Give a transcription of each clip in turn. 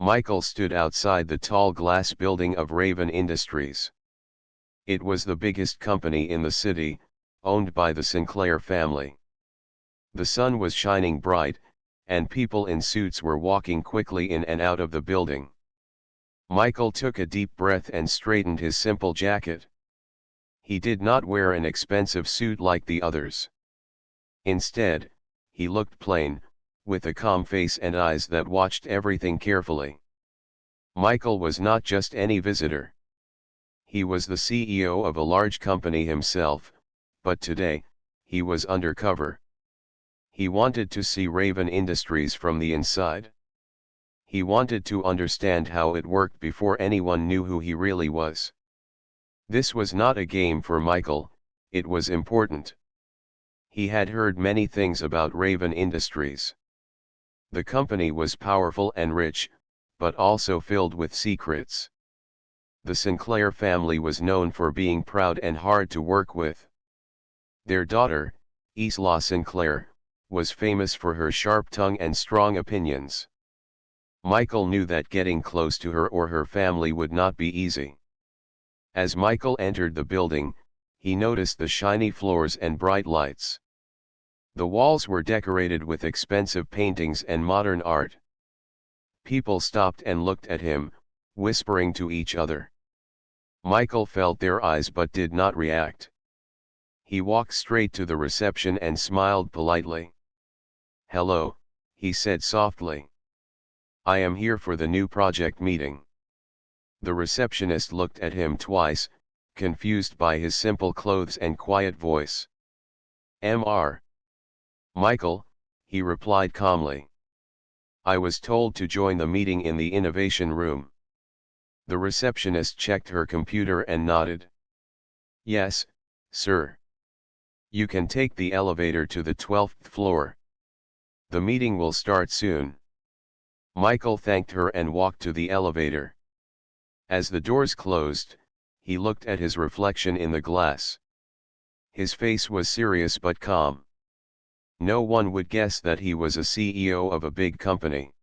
Michael stood outside the tall glass building of Raven Industries. It was the biggest company in the city, owned by the Sinclair family. The sun was shining bright, and people in suits were walking quickly in and out of the building. Michael took a deep breath and straightened his simple jacket. He did not wear an expensive suit like the others. Instead, he looked plain, with a calm face and eyes that watched everything carefully. Michael was not just any visitor. He was the CEO of a large company himself, but today, he was undercover. He wanted to see Raven Industries from the inside. He wanted to understand how it worked before anyone knew who he really was. This was not a game for Michael, it was important. He had heard many things about Raven Industries. The company was powerful and rich, but also filled with secrets. The Sinclair family was known for being proud and hard to work with. Their daughter, Isla Sinclair, was famous for her sharp tongue and strong opinions. Michael knew that getting close to her or her family would not be easy. As Michael entered the building, he noticed the shiny floors and bright lights. The walls were decorated with expensive paintings and modern art. People stopped and looked at him, whispering to each other. Michael felt their eyes but did not react. He walked straight to the reception and smiled politely. "Hello," he said softly. "I am here for the new project meeting." The receptionist looked at him twice, confused by his simple clothes and quiet voice. "Mr. Michael," he replied calmly. "I was told to join the meeting in the innovation room." The receptionist checked her computer and nodded. "Yes, sir. You can take the elevator to the 12th floor. The meeting will start soon." Michael thanked her and walked to the elevator. As the doors closed, he looked at his reflection in the glass. His face was serious but calm. No one would guess that he was a CEO of a big company.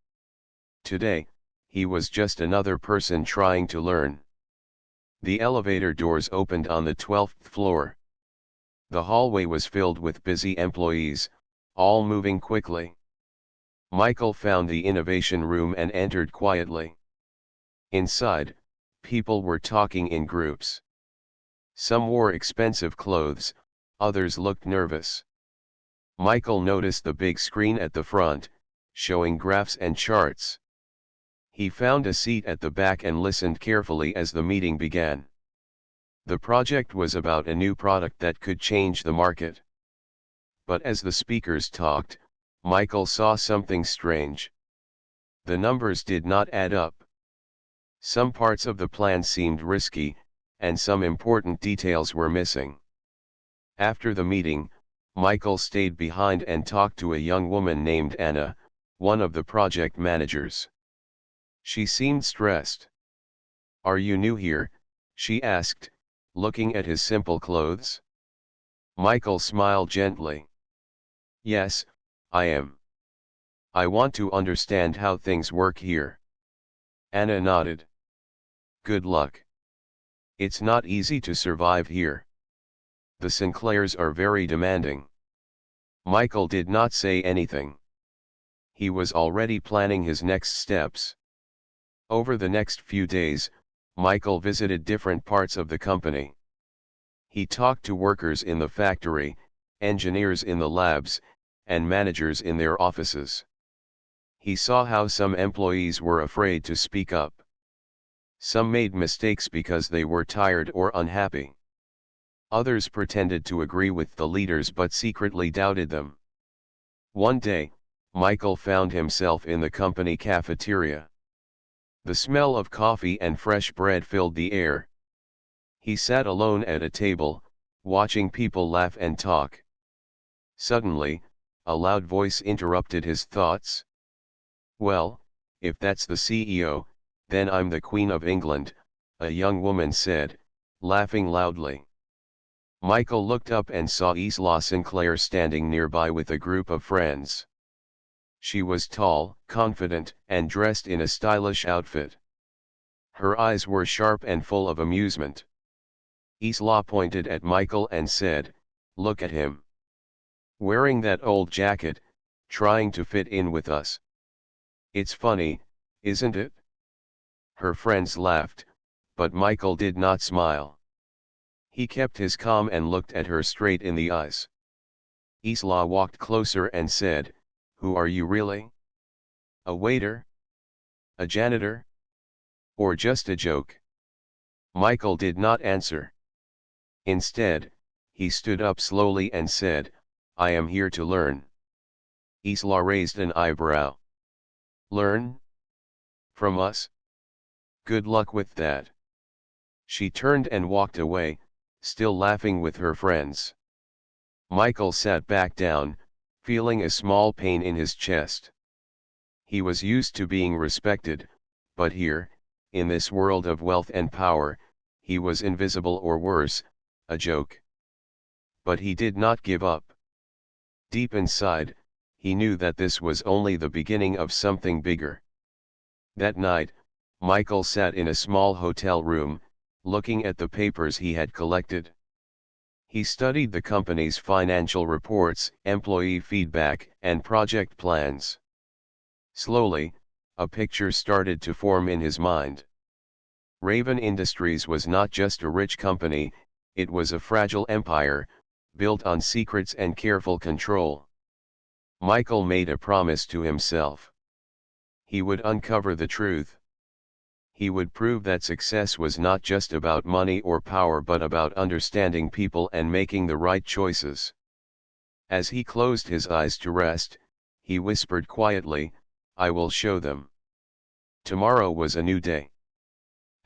Today, he was just another person trying to learn. The elevator doors opened on the 12th floor. The hallway was filled with busy employees, all moving quickly. Michael found the innovation room and entered quietly. Inside, people were talking in groups. Some wore expensive clothes, others looked nervous. Michael noticed the big screen at the front, showing graphs and charts. He found a seat at the back and listened carefully as the meeting began. The project was about a new product that could change the market. But as the speakers talked, Michael saw something strange. The numbers did not add up. Some parts of the plan seemed risky, and some important details were missing. After the meeting, Michael stayed behind and talked to a young woman named Anna, one of the project managers. She seemed stressed. "Are you new here?" she asked, looking at his simple clothes. Michael smiled gently. "Yes, I am. I want to understand how things work here." Anna nodded. "Good luck. It's not easy to survive here. The Sinclairs are very demanding." Michael did not say anything. He was already planning his next steps. Over the next few days, Michael visited different parts of the company. He talked to workers in the factory, engineers in the labs, and managers in their offices. He saw how some employees were afraid to speak up. Some made mistakes because they were tired or unhappy. Others pretended to agree with the leaders but secretly doubted them. One day, Michael found himself in the company cafeteria. The smell of coffee and fresh bread filled the air. He sat alone at a table, watching people laugh and talk. Suddenly, a loud voice interrupted his thoughts. "Well, if that's the CEO, then I'm the Queen of England," a young woman said, laughing loudly. Michael looked up and saw Isla Sinclair standing nearby with a group of friends. She was tall, confident, and dressed in a stylish outfit. Her eyes were sharp and full of amusement. Isla pointed at Michael and said, "Look at him. Wearing that old jacket, trying to fit in with us. It's funny, isn't it?" Her friends laughed, but Michael did not smile. He kept his calm and looked at her straight in the eyes. Isla walked closer and said, "Who are you really? A waiter? A janitor? Or just a joke?" Michael did not answer. Instead, he stood up slowly and said, "I am here to learn." Isla raised an eyebrow. "Learn? From us? Good luck with that." She turned and walked away, still laughing with her friends. Michael sat back down, feeling a small pain in his chest. He was used to being respected, but here, in this world of wealth and power, he was invisible or worse, a joke. But he did not give up. Deep inside, he knew that this was only the beginning of something bigger. That night, Michael sat in a small hotel room, looking at the papers he had collected. He studied the company's financial reports, employee feedback, and project plans. Slowly, a picture started to form in his mind. Raven Industries was not just a rich company, it was a fragile empire, built on secrets and careful control. Michael made a promise to himself. He would uncover the truth. He would prove that success was not just about money or power but about understanding people and making the right choices. As he closed his eyes to rest, he whispered quietly, "I will show them." Tomorrow was a new day.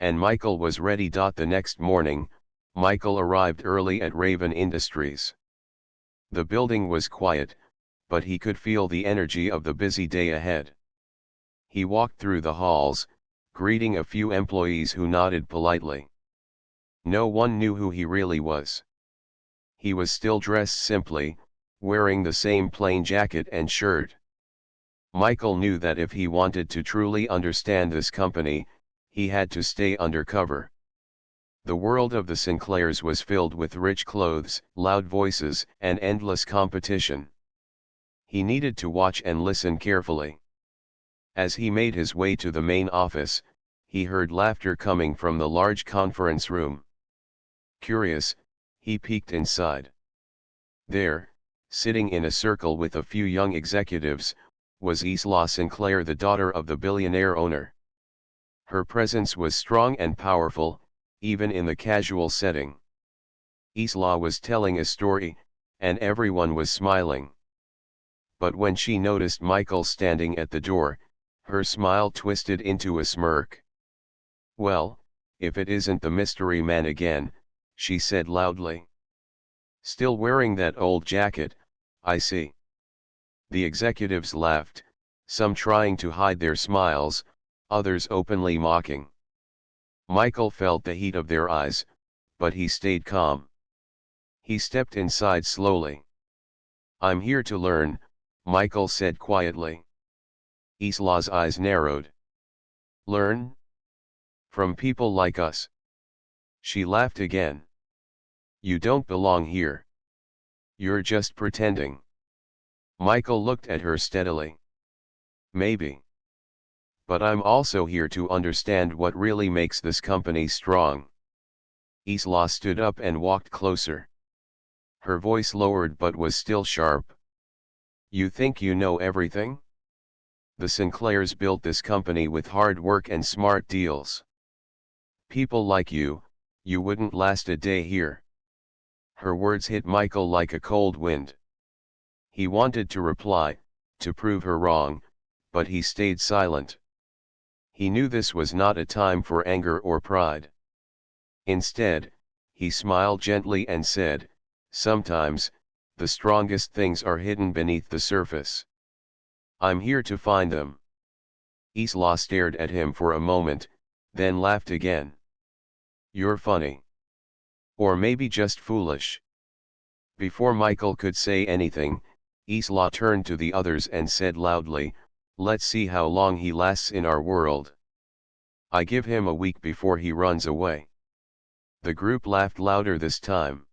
And Michael was ready. The next morning, Michael arrived early at Raven Industries. The building was quiet, but he could feel the energy of the busy day ahead. He walked through the halls, greeting a few employees who nodded politely. No one knew who he really was. He was still dressed simply, wearing the same plain jacket and shirt. Michael knew that if he wanted to truly understand this company, he had to stay undercover. The world of the Sinclairs was filled with rich clothes, loud voices, and endless competition. He needed to watch and listen carefully. As he made his way to the main office, he heard laughter coming from the large conference room. Curious, he peeked inside. There, sitting in a circle with a few young executives, was Isla Sinclair, the daughter of the billionaire owner. Her presence was strong and powerful, even in the casual setting. Isla was telling a story, and everyone was smiling. But when she noticed Michael standing at the door, her smile twisted into a smirk. "Well, if it isn't the mystery man again," she said loudly. "Still wearing that old jacket, I see." The executives laughed, some trying to hide their smiles, others openly mocking. Michael felt the heat of their eyes, but he stayed calm. He stepped inside slowly. "I'm here to learn," Michael said quietly. Isla's eyes narrowed. "Learn? From people like us?" She laughed again. "You don't belong here. You're just pretending." Michael looked at her steadily. "Maybe. But I'm also here to understand what really makes this company strong." Isla stood up and walked closer. Her voice lowered but was still sharp. "You think you know everything? The Sinclairs built this company with hard work and smart deals. People like you wouldn't last a day here." Her words hit Michael like a cold wind. He wanted to reply, to prove her wrong, but he stayed silent. He knew this was not a time for anger or pride. Instead, he smiled gently and said, "Sometimes, the strongest things are hidden beneath the surface. I'm here to find them." Isla stared at him for a moment, then laughed again. "You're funny. Or maybe just foolish." Before Michael could say anything, Isla turned to the others and said loudly, "Let's see how long he lasts in our world. I give him a week before he runs away." The group laughed louder this time.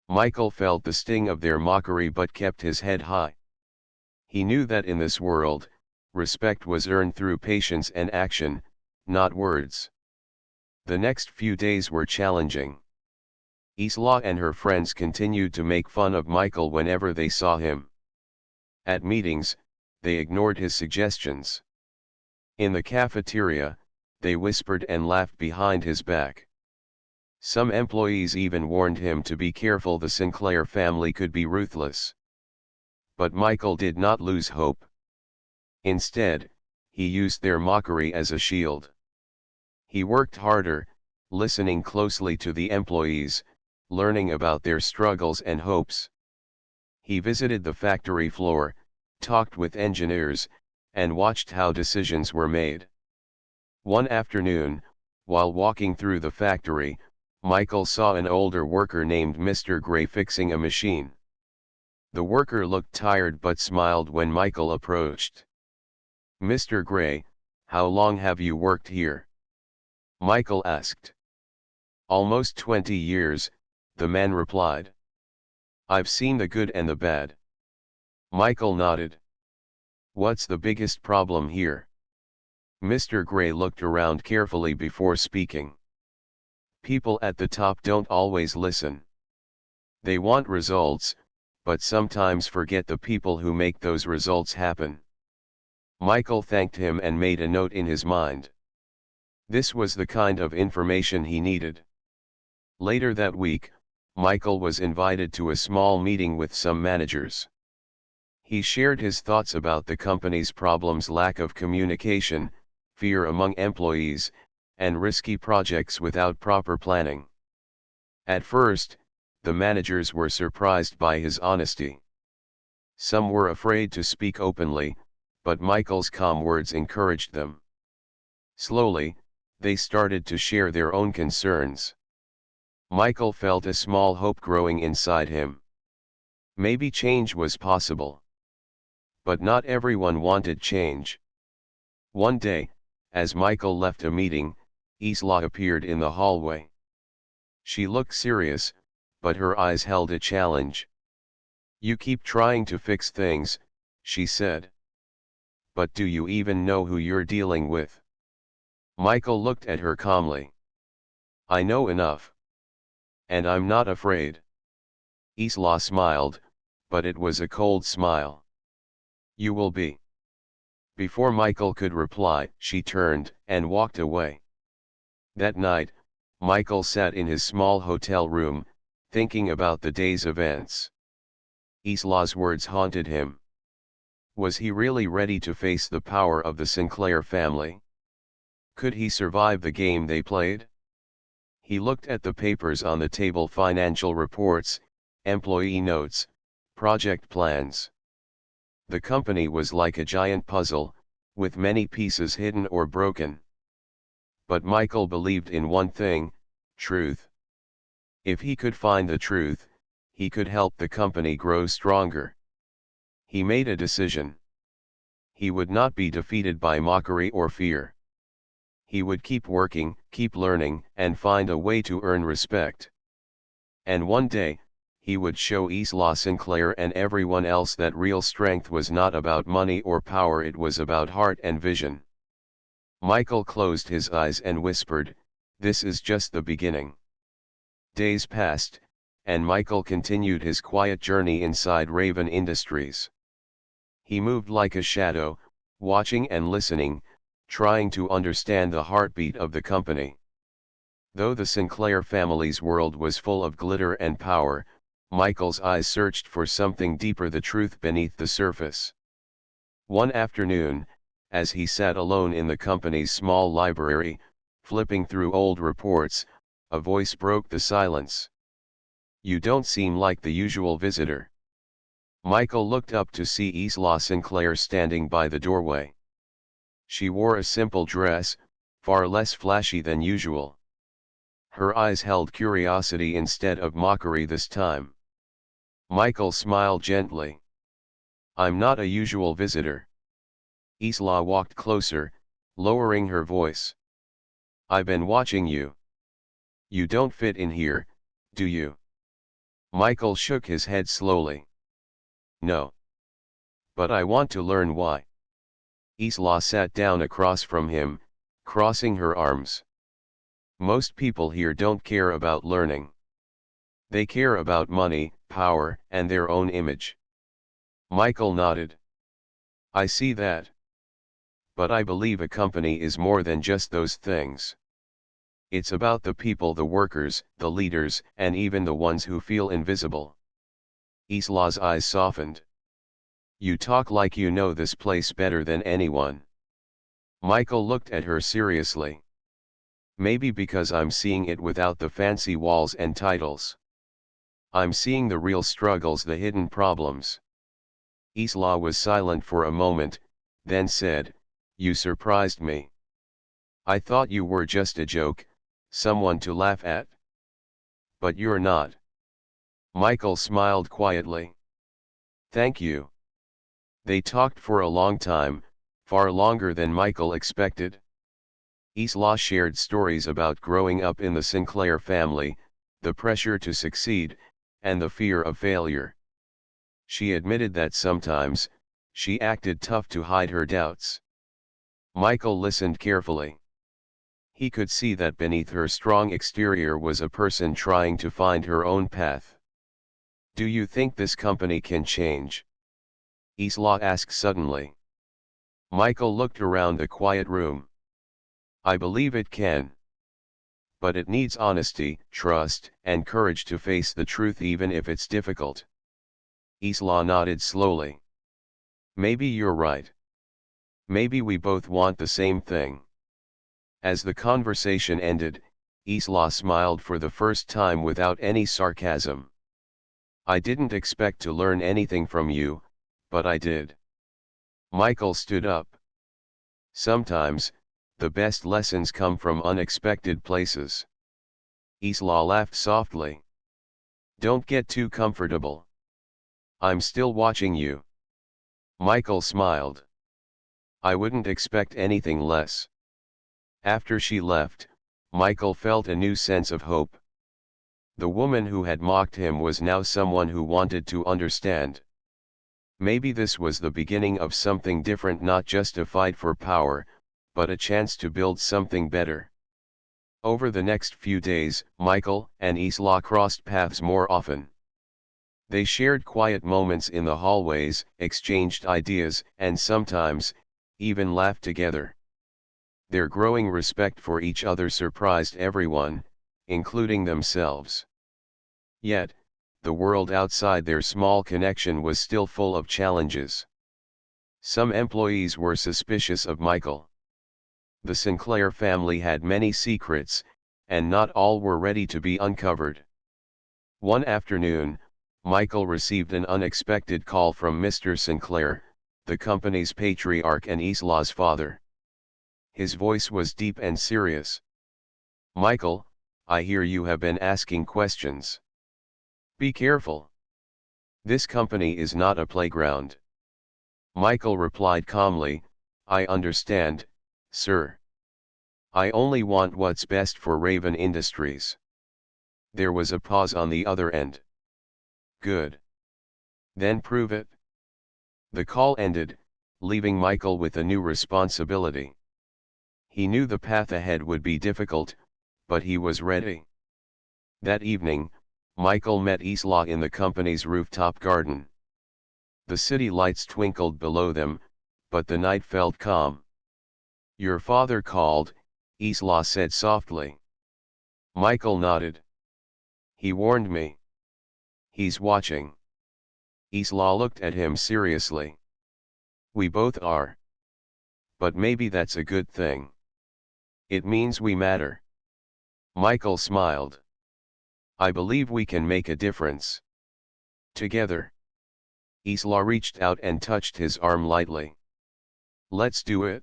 Michael felt the sting of their mockery but kept his head high. He knew that in this world, respect was earned through patience and action, not words. The next few days were challenging. Isla and her friends continued to make fun of Michael whenever they saw him. At meetings, they ignored his suggestions. In the cafeteria, they whispered and laughed behind his back. Some employees even warned him to be careful, the Sinclair family could be ruthless. But Michael did not lose hope. Instead, he used their mockery as a shield. He worked harder, listening closely to the employees, learning about their struggles and hopes. He visited the factory floor, talked with engineers, and watched how decisions were made. One afternoon, while walking through the factory, Michael saw an older worker named Mr. Gray fixing a machine. The worker looked tired but smiled when Michael approached. "Mr. Gray, how long have you worked here?" Michael asked. "Almost 20 years, the man replied. "I've seen the good and the bad." Michael nodded. "What's the biggest problem here?" Mr. Gray looked around carefully before speaking. "People at the top don't always listen. They want results, but sometimes forget the people who make those results happen." Michael thanked him and made a note in his mind. This was the kind of information he needed. Later that week, Michael was invited to a small meeting with some managers. He shared his thoughts about the company's problems: lack of communication, fear among employees, and risky projects without proper planning. At first, the managers were surprised by his honesty. Some were afraid to speak openly, but Michael's calm words encouraged them. Slowly, they started to share their own concerns. Michael felt a small hope growing inside him. Maybe change was possible. But not everyone wanted change. One day, as Michael left a meeting, Isla appeared in the hallway. She looked serious, but her eyes held a challenge. "You keep trying to fix things," she said. "But do you even know who you're dealing with?" Michael looked at her calmly. "I know enough. And I'm not afraid." Isla smiled, but it was a cold smile. "You will be." Before Michael could reply, she turned and walked away. That night, Michael sat in his small hotel room, thinking about the day's events. Isla's words haunted him. Was he really ready to face the power of the Sinclair family? Could he survive the game they played? He looked at the papers on the table: financial reports, employee notes, project plans. The company was like a giant puzzle, with many pieces hidden or broken. But Michael believed in one thing: truth. If he could find the truth, he could help the company grow stronger. He made a decision. He would not be defeated by mockery or fear. He would keep working, keep learning, and find a way to earn respect. And one day, he would show Isla Sinclair and everyone else that real strength was not about money or power, it was about heart and vision. Michael closed his eyes and whispered, "This is just the beginning." Days passed, and Michael continued his quiet journey inside Raven Industries. He moved like a shadow, watching and listening, trying to understand the heartbeat of the company. Though the Sinclair family's world was full of glitter and power, Michael's eyes searched for something deeper: the truth beneath the surface. One afternoon, as he sat alone in the company's small library, flipping through old reports, a voice broke the silence. "You don't seem like the usual visitor." Michael looked up to see Isla Sinclair standing by the doorway. She wore a simple dress, far less flashy than usual. Her eyes held curiosity instead of mockery this time. Michael smiled gently. I'm not a usual visitor. Isla walked closer, lowering her voice. I've been watching you. You don't fit in here, do you? Michael shook his head slowly. No. But I want to learn why. Isla sat down across from him, crossing her arms. Most people here don't care about learning. They care about money, power, and their own image. Michael nodded. I see that. But I believe a company is more than just those things. It's about the people, the workers, the leaders, and even the ones who feel invisible. Isla's eyes softened. You talk like you know this place better than anyone. Michael looked at her seriously. Maybe because I'm seeing it without the fancy walls and titles. I'm seeing the real struggles, the hidden problems. Isla was silent for a moment, then said, You surprised me. I thought you were just a joke, someone to laugh at. But you're not. Michael smiled quietly. Thank you. They talked for a long time, far longer than Michael expected. Isla shared stories about growing up in the Sinclair family, the pressure to succeed, and the fear of failure. She admitted that sometimes, she acted tough to hide her doubts. Michael listened carefully. He could see that beneath her strong exterior was a person trying to find her own path. Do you think this company can change? Isla asked suddenly. Michael looked around the quiet room. I believe it can. But it needs honesty, trust, and courage to face the truth even if it's difficult. Isla nodded slowly. Maybe you're right. Maybe we both want the same thing. As the conversation ended, Isla smiled for the first time without any sarcasm. I didn't expect to learn anything from you, but I did. Michael stood up. Sometimes, the best lessons come from unexpected places. Isla laughed softly. Don't get too comfortable. I'm still watching you. Michael smiled. I wouldn't expect anything less. After she left, Michael felt a new sense of hope. The woman who had mocked him was now someone who wanted to understand. Maybe this was the beginning of something different, not just a fight for power, but a chance to build something better. Over the next few days, Michael and Isla crossed paths more often. They shared quiet moments in the hallways, exchanged ideas, and sometimes, even laughed together. Their growing respect for each other surprised everyone, including themselves. Yet, the world outside their small connection was still full of challenges. Some employees were suspicious of Michael. The Sinclair family had many secrets, and not all were ready to be uncovered. One afternoon, Michael received an unexpected call from Mr. Sinclair, the company's patriarch and Isla's father. His voice was deep and serious. Michael, I hear you have been asking questions. Be careful. This company is not a playground. Michael replied calmly, I understand, sir. I only want what's best for Raven Industries. There was a pause on the other end. Good. Then prove it. The call ended, leaving Michael with a new responsibility. He knew the path ahead would be difficult, but he was ready. That evening, Michael met Isla in the company's rooftop garden. The city lights twinkled below them, but the night felt calm. Your father called, Isla said softly. Michael nodded. He warned me. He's watching. Isla looked at him seriously. We both are. But maybe that's a good thing. It means we matter. Michael smiled. I believe we can make a difference. Together. Isla reached out and touched his arm lightly. Let's do it.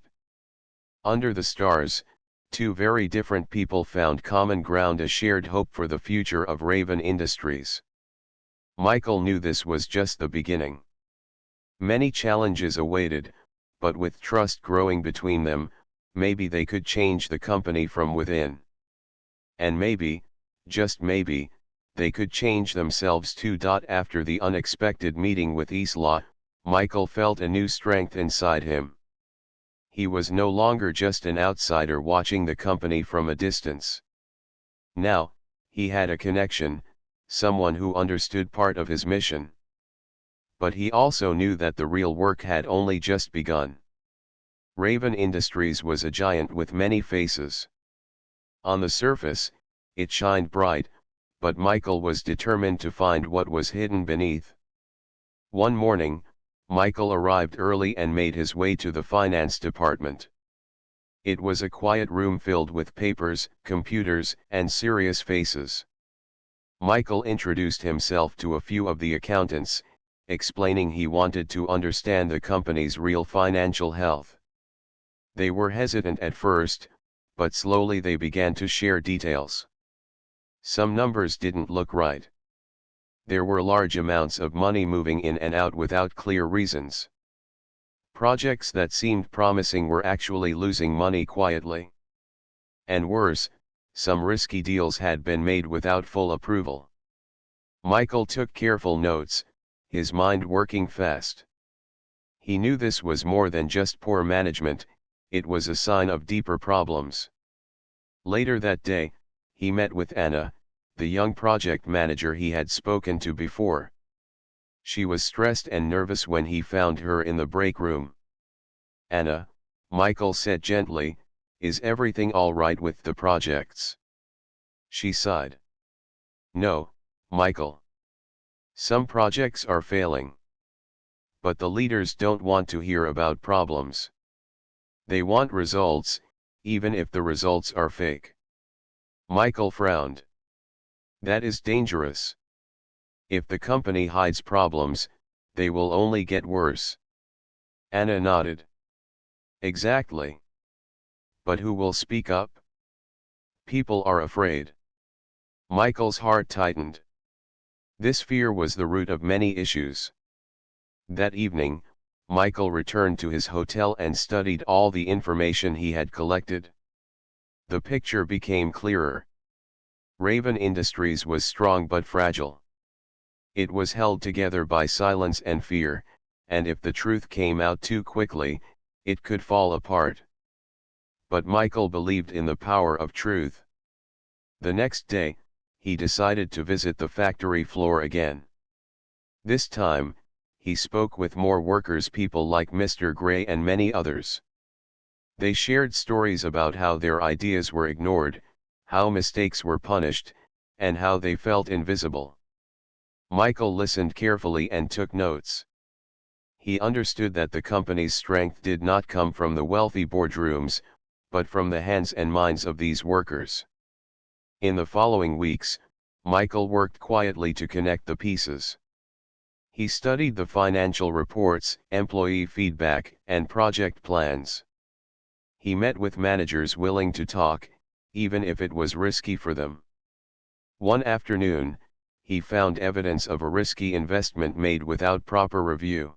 Under the stars, two very different people found common ground, a shared hope for the future of Raven Industries. Michael knew this was just the beginning. Many challenges awaited, but with trust growing between them, maybe they could change the company from within. And maybe, just maybe, they could change themselves too. After the unexpected meeting with Isla, Michael felt a new strength inside him. He was no longer just an outsider watching the company from a distance. Now, he had a connection, someone who understood part of his mission. But he also knew that the real work had only just begun. Raven Industries was a giant with many faces. On the surface, it shined bright, but Michael was determined to find what was hidden beneath. One morning, Michael arrived early and made his way to the finance department. It was a quiet room filled with papers, computers, and serious faces. Michael introduced himself to a few of the accountants, explaining he wanted to understand the company's real financial health. They were hesitant at first, but slowly they began to share details. Some numbers didn't look right. There were large amounts of money moving in and out without clear reasons. Projects that seemed promising were actually losing money quietly. And worse, some risky deals had been made without full approval. Michael took careful notes, his mind working fast. He knew this was more than just poor management, it was a sign of deeper problems. Later that day, he met with Anna, the young project manager he had spoken to before. She was stressed and nervous when he found her in the break room. "Anna," Michael said gently, "is everything all right with the projects?" She sighed. "No, Michael. Some projects are failing. But the leaders don't want to hear about problems. They want results, even if the results are fake." Michael frowned. "That is dangerous. If the company hides problems, they will only get worse." Anna nodded. "Exactly. But who will speak up? People are afraid." Michael's heart tightened. This fear was the root of many issues. That evening, Michael returned to his hotel and studied all the information he had collected. The picture became clearer. Raven Industries was strong but fragile. It was held together by silence and fear, and if the truth came out too quickly, it could fall apart. But Michael believed in the power of truth. The next day, he decided to visit the factory floor again. This time, he spoke with more workers, people like Mr. Gray and many others. They shared stories about how their ideas were ignored, how mistakes were punished, and how they felt invisible. Michael listened carefully and took notes. He understood that the company's strength did not come from the wealthy boardrooms, but from the hands and minds of these workers. In the following weeks, Michael worked quietly to connect the pieces. He studied the financial reports, employee feedback, and project plans. He met with managers willing to talk, even if it was risky for them. One afternoon, he found evidence of a risky investment made without proper review.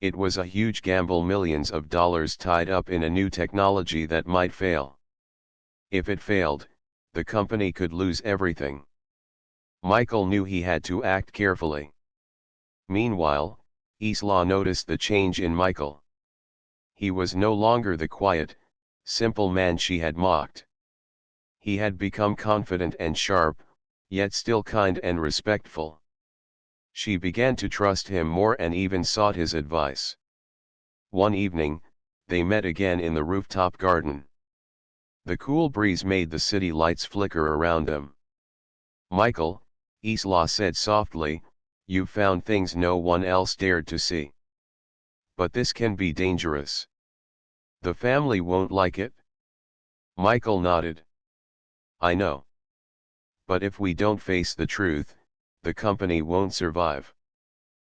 It was a huge gamble, millions of dollars tied up in a new technology that might fail. If it failed, the company could lose everything. Michael knew he had to act carefully. Meanwhile, Isla noticed the change in Michael. He was no longer the quiet, simple man she had mocked. He had become confident and sharp, yet still kind and respectful. She began to trust him more and even sought his advice. One evening, they met again in the rooftop garden. The cool breeze made the city lights flicker around them. "Michael," Isla said softly, "you've found things no one else dared to see. But this can be dangerous. The family won't like it." Michael nodded. "I know. But if we don't face the truth, the company won't survive."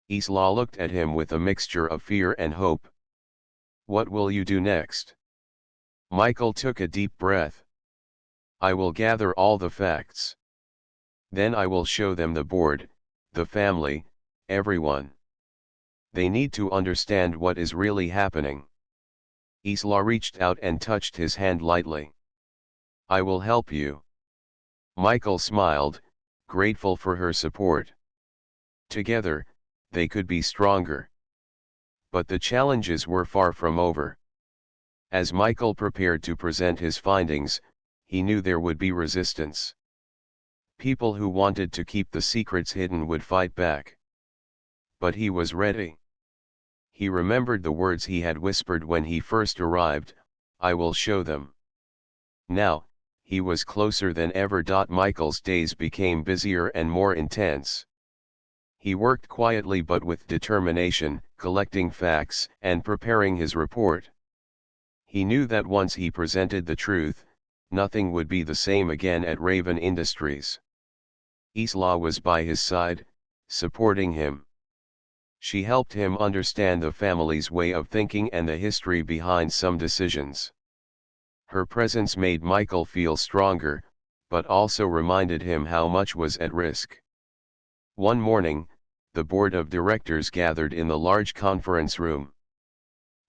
Isla looked at him with a mixture of fear and hope. "What will you do next?" Michael took a deep breath. "I will gather all the facts. Then I will show them, the board, the family, everyone. They need to understand what is really happening. Isla reached out and touched his hand lightly. I will help you. Michael smiled, grateful for her support. Together, they could be stronger. But the challenges were far from over. As Michael prepared to present his findings, he knew there would be resistance. People who wanted to keep the secrets hidden would fight back. But he was ready. He remembered the words he had whispered when he first arrived, I will show them. Now, he was closer than ever. Michael's days became busier and more intense. He worked quietly but with determination, collecting facts and preparing his report. He knew that once he presented the truth, nothing would be the same again at Raven Industries. Isla was by his side, supporting him. She helped him understand the family's way of thinking and the history behind some decisions. Her presence made Michael feel stronger, but also reminded him how much was at risk. One morning, the board of directors gathered in the large conference room.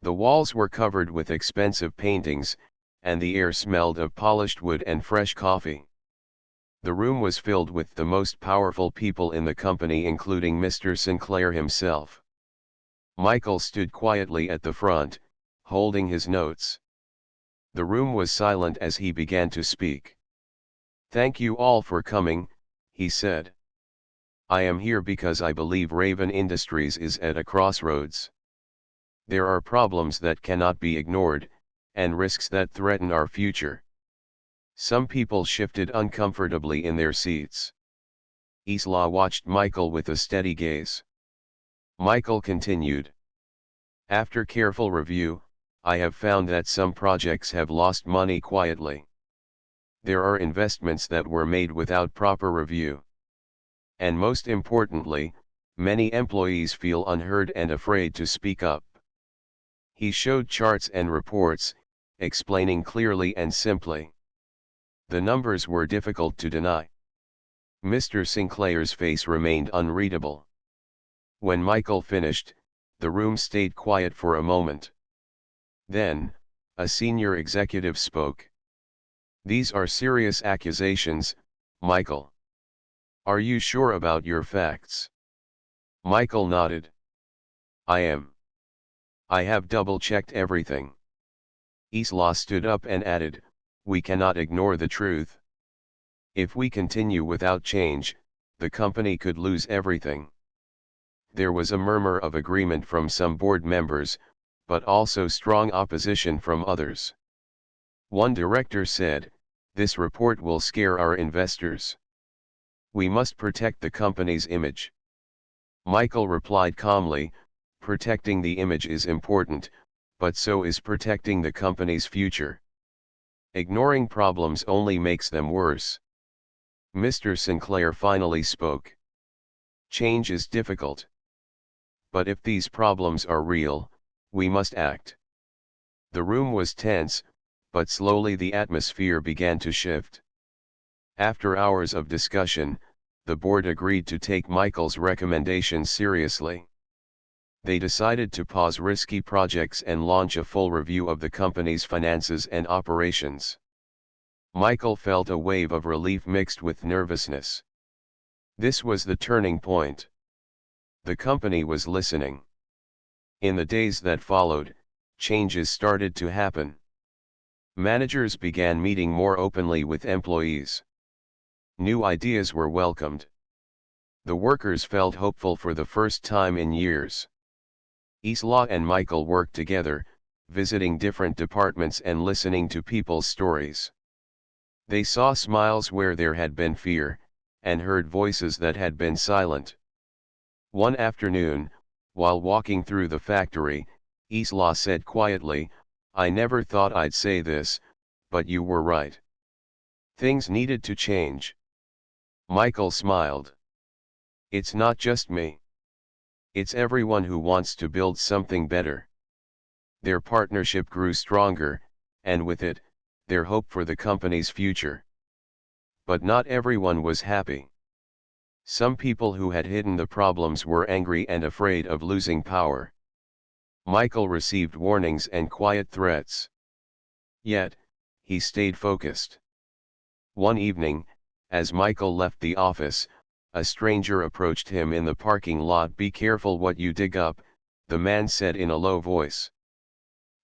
The walls were covered with expensive paintings, and the air smelled of polished wood and fresh coffee. The room was filled with the most powerful people in the company, including Mr. Sinclair himself. Michael stood quietly at the front, holding his notes. The room was silent as he began to speak. Thank you all for coming, he said. I am here because I believe Raven Industries is at a crossroads. There are problems that cannot be ignored, and risks that threaten our future. Some people shifted uncomfortably in their seats. Isla watched Michael with a steady gaze. Michael continued. After careful review, I have found that some projects have lost money quietly. There are investments that were made without proper review. And most importantly, many employees feel unheard and afraid to speak up. He showed charts and reports, explaining clearly and simply. The numbers were difficult to deny. Mr. Sinclair's face remained unreadable. When Michael finished, the room stayed quiet for a moment. Then, a senior executive spoke. These are serious accusations, Michael. Are you sure about your facts? Michael nodded. I am. I have double-checked everything. Isla stood up and added, we cannot ignore the truth. If we continue without change, the company could lose everything. There was a murmur of agreement from some board members, but also strong opposition from others. One director said, this report will scare our investors. We must protect the company's image. Michael replied calmly, protecting the image is important, but so is protecting the company's future. Ignoring problems only makes them worse. Mr. Sinclair finally spoke. Change is difficult. But if these problems are real, we must act. The room was tense, but slowly the atmosphere began to shift. After hours of discussion, the board agreed to take Michael's recommendations seriously. They decided to pause risky projects and launch a full review of the company's finances and operations. Michael felt a wave of relief mixed with nervousness. This was the turning point. The company was listening. In the days that followed, changes started to happen. Managers began meeting more openly with employees. New ideas were welcomed. The workers felt hopeful for the first time in years. Isla and Michael worked together, visiting different departments and listening to people's stories. They saw smiles where there had been fear, and heard voices that had been silent. One afternoon, while walking through the factory, Isla said quietly, I never thought I'd say this, but you were right. Things needed to change. Michael smiled. It's not just me. It's everyone who wants to build something better. Their partnership grew stronger, and with it, their hope for the company's future. But not everyone was happy. Some people who had hidden the problems were angry and afraid of losing power. Michael received warnings and quiet threats. Yet, he stayed focused. One evening, as Michael left the office, a stranger approached him in the parking lot. "Be careful what you dig up," the man said in a low voice.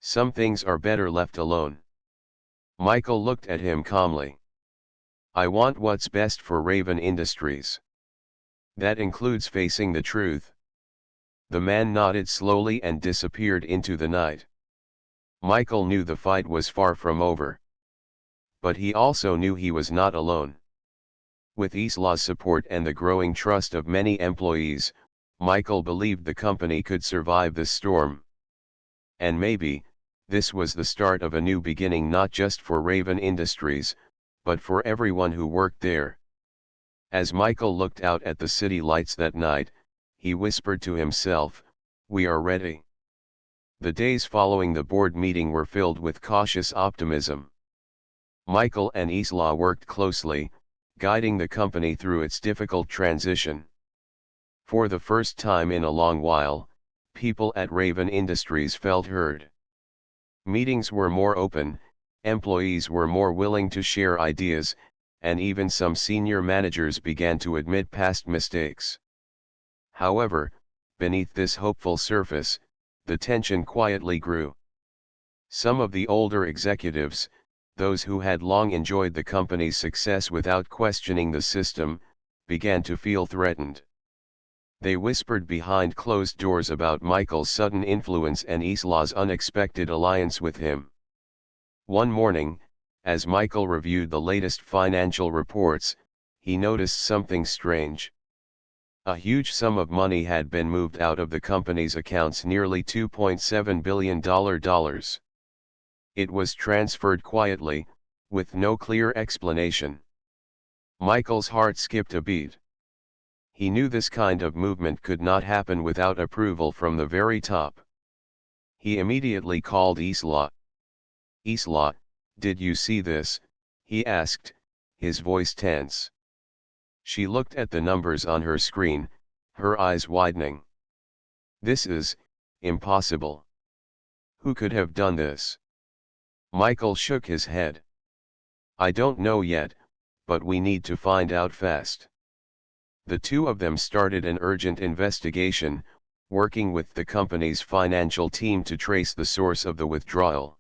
"Some things are better left alone." Michael looked at him calmly. "I want what's best for Raven Industries. That includes facing the truth." The man nodded slowly and disappeared into the night. Michael knew the fight was far from over. But he also knew he was not alone. With Isla's support and the growing trust of many employees, Michael believed the company could survive this storm. And maybe, this was the start of a new beginning, not just for Raven Industries, but for everyone who worked there. As Michael looked out at the city lights that night, he whispered to himself, "We are ready." The days following the board meeting were filled with cautious optimism. Michael and Isla worked closely, guiding the company through its difficult transition. For the first time in a long while, people at Raven Industries felt heard. Meetings were more open, employees were more willing to share ideas, and even some senior managers began to admit past mistakes. However, beneath this hopeful surface, the tension quietly grew. Some of the older executives, those who had long enjoyed the company's success without questioning the system, began to feel threatened. They whispered behind closed doors about Michael's sudden influence and Isla's unexpected alliance with him. One morning, as Michael reviewed the latest financial reports, he noticed something strange. A huge sum of money had been moved out of the company's accounts, nearly $2.7 billion. It was transferred quietly, with no clear explanation. Michael's heart skipped a beat. He knew this kind of movement could not happen without approval from the very top. He immediately called Isla. "Isla, did you see this?" he asked, his voice tense. She looked at the numbers on her screen, her eyes widening. "This is impossible. Who could have done this?" Michael shook his head. "I don't know yet, but we need to find out fast." The two of them started an urgent investigation, working with the company's financial team to trace the source of the withdrawal.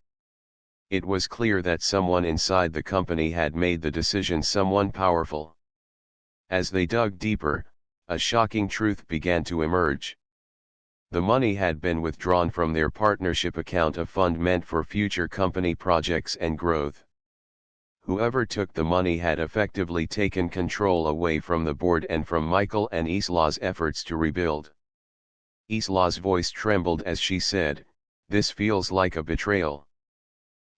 It was clear that someone inside the company had made the decision, someone powerful. As they dug deeper, a shocking truth began to emerge. The money had been withdrawn from their partnership account, a fund meant for future company projects and growth. Whoever took the money had effectively taken control away from the board and from Michael and Isla's efforts to rebuild. Isla's voice trembled as she said, "This feels like a betrayal.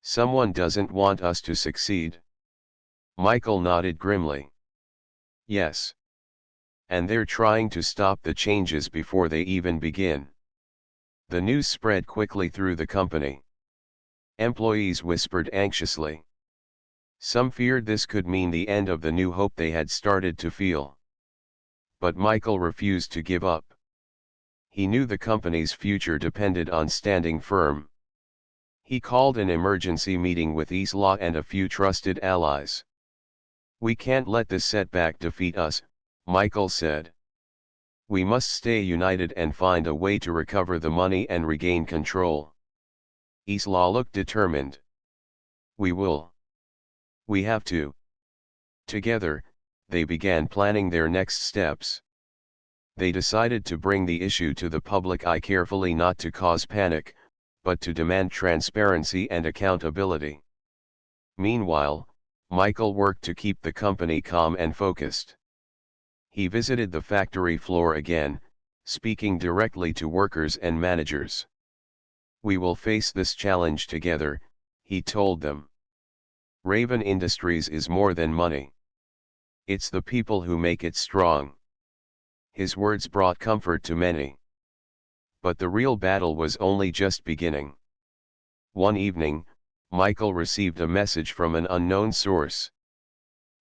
Someone doesn't want us to succeed." Michael nodded grimly. "Yes. And they're trying to stop the changes before they even begin." The news spread quickly through the company. Employees whispered anxiously. Some feared this could mean the end of the new hope they had started to feel. But Michael refused to give up. He knew the company's future depended on standing firm. He called an emergency meeting with Isla and a few trusted allies. "We can't let this setback defeat us," Michael said. "We must stay united and find a way to recover the money and regain control." Isla looked determined. "We will. We have to." Together, they began planning their next steps. They decided to bring the issue to the public eye carefully, not to cause panic, but to demand transparency and accountability. Meanwhile, Michael worked to keep the company calm and focused. He visited the factory floor again, speaking directly to workers and managers. "We will face this challenge together," he told them. "Raven Industries is more than money. It's the people who make it strong." His words brought comfort to many. But the real battle was only just beginning. One evening, Michael received a message from an unknown source.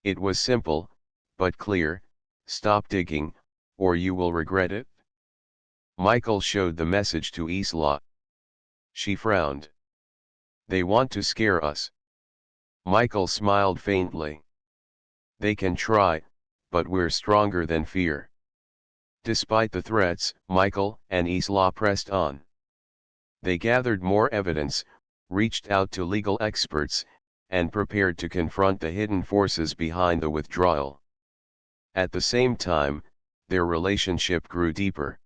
It was simple, but clear. Stop digging, or you will regret it. Michael showed the message to Isla. She frowned. They want to scare us. Michael smiled faintly. They can try, but we're stronger than fear. Despite the threats, Michael and Isla pressed on. They gathered more evidence, reached out to legal experts, and prepared to confront the hidden forces behind the withdrawal. At the same time, their relationship grew deeper.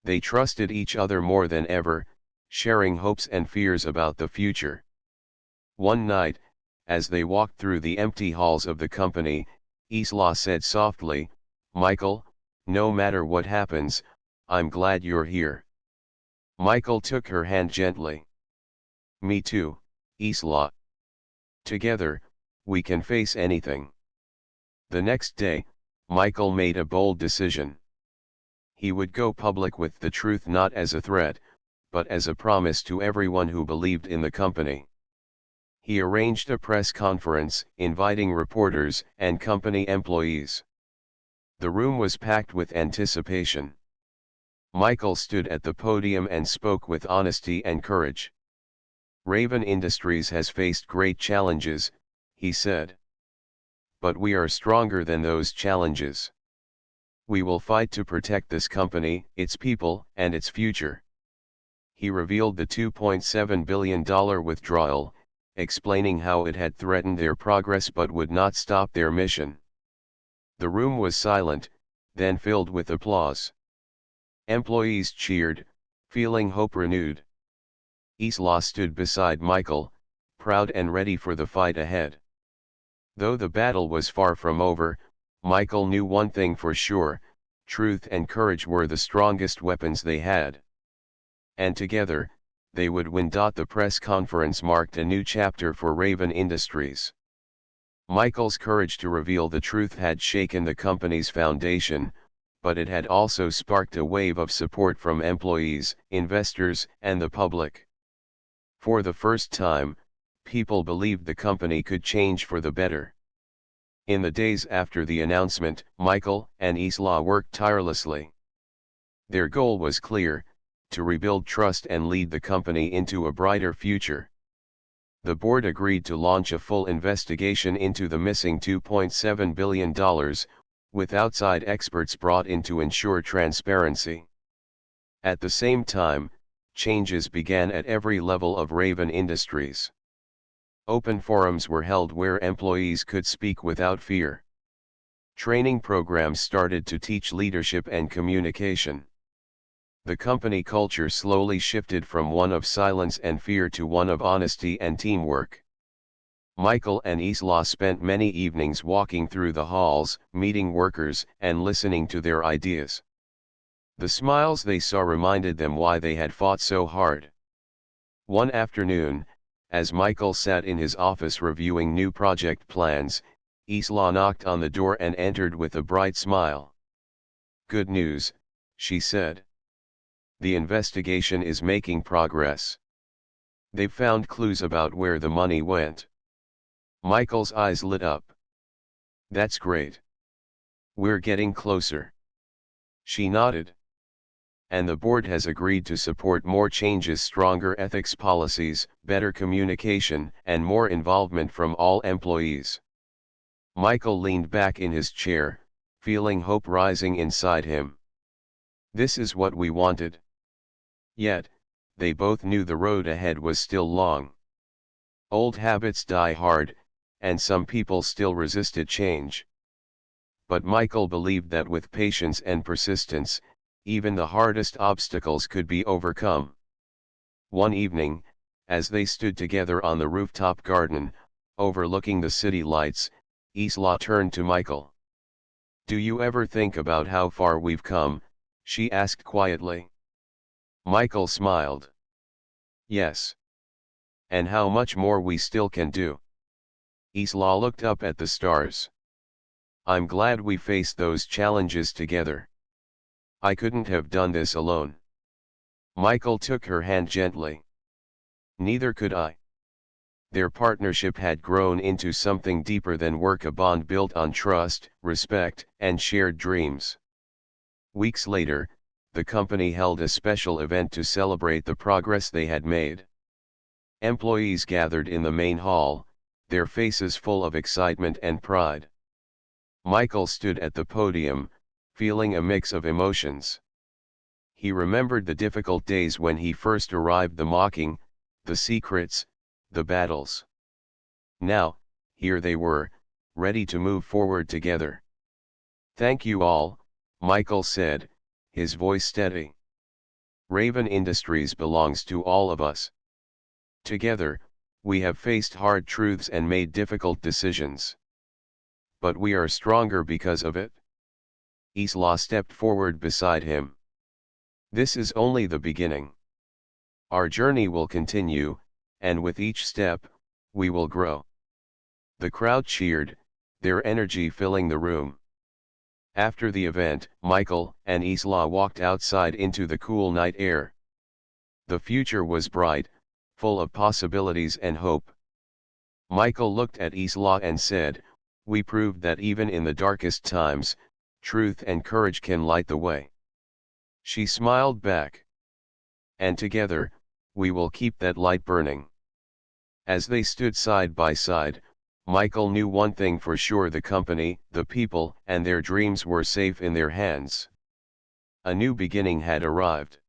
They trusted each other more than ever, sharing hopes and fears about the future. One night, as they walked through the empty halls of the company, Isla said softly, "Michael, no matter what happens, I'm glad you're here." Michael took her hand gently. "Me too, Isla. Together, we can face anything." The next day, Michael made a bold decision. He would go public with the truth not as a threat, but as a promise to everyone who believed in the company. He arranged a press conference, inviting reporters and company employees. The room was packed with anticipation. Michael stood at the podium and spoke with honesty and courage. "Raven Industries has faced great challenges," he said. "But we are stronger than those challenges. We will fight to protect this company, its people, and its future." He revealed the $2.7 billion withdrawal, explaining how it had threatened their progress but would not stop their mission. The room was silent, then filled with applause. Employees cheered, feeling hope renewed. Isla stood beside Michael, proud and ready for the fight ahead. Though the battle was far from over, Michael knew one thing for sure: truth and courage were the strongest weapons they had. And together, they would win. The press conference marked a new chapter for Raven Industries. Michael's courage to reveal the truth had shaken the company's foundation, but it had also sparked a wave of support from employees, investors, and the public. For the first time, people believed the company could change for the better. In the days after the announcement, Michael and Isla worked tirelessly. Their goal was clear: to rebuild trust and lead the company into a brighter future. The board agreed to launch a full investigation into the missing $2.7 billion, with outside experts brought in to ensure transparency. At the same time, changes began at every level of Raven Industries. Open forums were held where employees could speak without fear. Training programs started to teach leadership and communication. The company culture slowly shifted from one of silence and fear to one of honesty and teamwork. Michael and Isla spent many evenings walking through the halls, meeting workers, and listening to their ideas. The smiles they saw reminded them why they had fought so hard. One afternoon, as Michael sat in his office reviewing new project plans, Isla knocked on the door and entered with a bright smile. "Good news," she said. "The investigation is making progress. They've found clues about where the money went." Michael's eyes lit up. "That's great. We're getting closer." She nodded. "And the board has agreed to support more changes: stronger ethics policies, better communication, and more involvement from all employees." Michael leaned back in his chair, feeling hope rising inside him. This is what we wanted. Yet, they both knew the road ahead was still long. Old habits die hard, and some people still resisted change. But Michael believed that with patience and persistence, even the hardest obstacles could be overcome. One evening, as they stood together on the rooftop garden, overlooking the city lights, Isla turned to Michael. "Do you ever think about how far we've come?" she asked quietly. Michael smiled. "Yes. And how much more we still can do." Isla looked up at the stars. "I'm glad we faced those challenges together. I couldn't have done this alone." Michael took her hand gently. "Neither could I." their partnership had grown into something deeper than work, a bond built on trust, respect, and shared dreams. Weeks later, the company held a special event to celebrate the progress they had made. Employees gathered in the main hall, their faces full of excitement and pride. Michael stood at the podium, feeling a mix of emotions. He remembered the difficult days when he first arrived, the mocking, the secrets, the battles. Now, here they were, ready to move forward together. "Thank you all," Michael said, his voice steady. "Raven Industries belongs to all of us. Together, we have faced hard truths and made difficult decisions. But we are stronger because of it." Isla stepped forward beside him. "This is only the beginning. Our journey will continue, and with each step, we will grow." The crowd cheered, their energy filling the room. After the event, Michael and Isla walked outside into the cool night air. The future was bright, full of possibilities and hope. Michael looked at Isla and said, "We proved that even in the darkest times, truth and courage can light the way." She smiled back. "And together, we will keep that light burning." As they stood side by side, Michael knew one thing for sure: the company, the people, and their dreams were safe in their hands. A new beginning had arrived.